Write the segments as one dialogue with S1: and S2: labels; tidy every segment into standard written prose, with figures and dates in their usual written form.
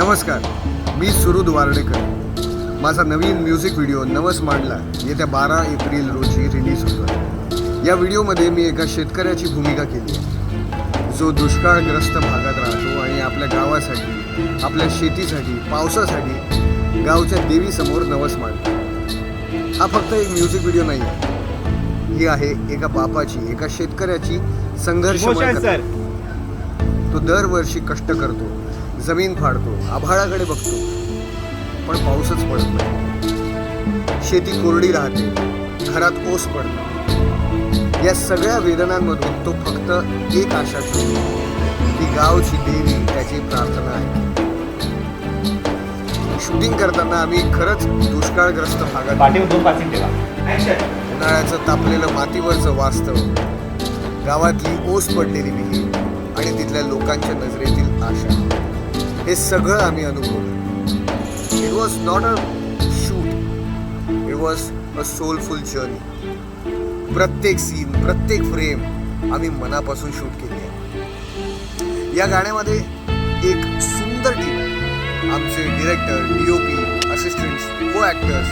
S1: नमस्कार, मी सुरुद वार्डेकर. माझा नवीन music video नवस मांडला येत्या 12 एप्रिल रोजी रिलीज होतो. या व्हिडिओमध्ये मी एका शेतकऱ्याची भूमिका केली आहे, जो दुष्काळग्रस्त भागात राहतो आणि आपल्या गावासाठी, आपल्या शेतीसाठी, पावसासाठी गावच्या देवीसमोर नवस मांडतो. हा फक्त एक म्युझिक व्हिडिओ नाही आहे, ही आहे एका बापाची, एका शेतकऱ्याची संघर्षमय कथा. तो दरवर्षी कष्ट करतो, जमीन फाडतो, आभाळाकडे बघतो, पण पाऊसच पडत नाही. शेती कोरडी राहते, घरात ओस पडतो. या सगळ्या वेदनांमधून तो फक्त एक आशा ठेवतो, की गावची देवी त्याची प्रार्थना आहे. शूटिंग करताना आम्ही खरंच दुष्काळग्रस्त भागात, उन्हाळ्याचं तापलेलं मातीवरचं वास्तव, गावातली ओस पडलेली विहीर आणि तिथल्या लोकांच्या नजरेतील आशा, हे सगळं आम्ही अनुभवलं. It was not a shoot, it was a soulful journey. प्रत्येक सीन, प्रत्येक फ्रेम आम्ही मनापासून शूट केली आहे. या गाण्यामध्ये एक सुंदर टीम आहे. आमचे डिरेक्टर, DOP, असिस्टंट्स, को ॲक्टर्स,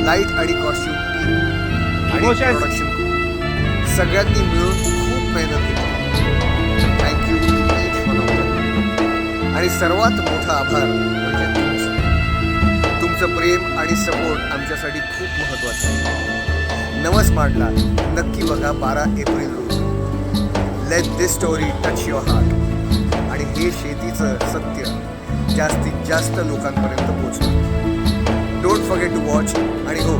S1: लाईट आणि कॉस्ट्यूम टीम आणि प्रोडक्शन सगळ्यांनी मिळून खूप मेहनत केली. थँक्यू आणि सर्वात मोठा आभार म्हणजे तुमचं प्रेम आणि सपोर्ट आमच्यासाठी खूप महत्त्वाचं आहे. नवस मांडला नक्की बघा 12 एप्रिल रोजी. Let this story touch your heart आणि हे शेतीचं सत्य जास्तीत जास्त लोकांपर्यंत पोहोचवा. डोंट फॉरगेट टू वॉच आणि हो,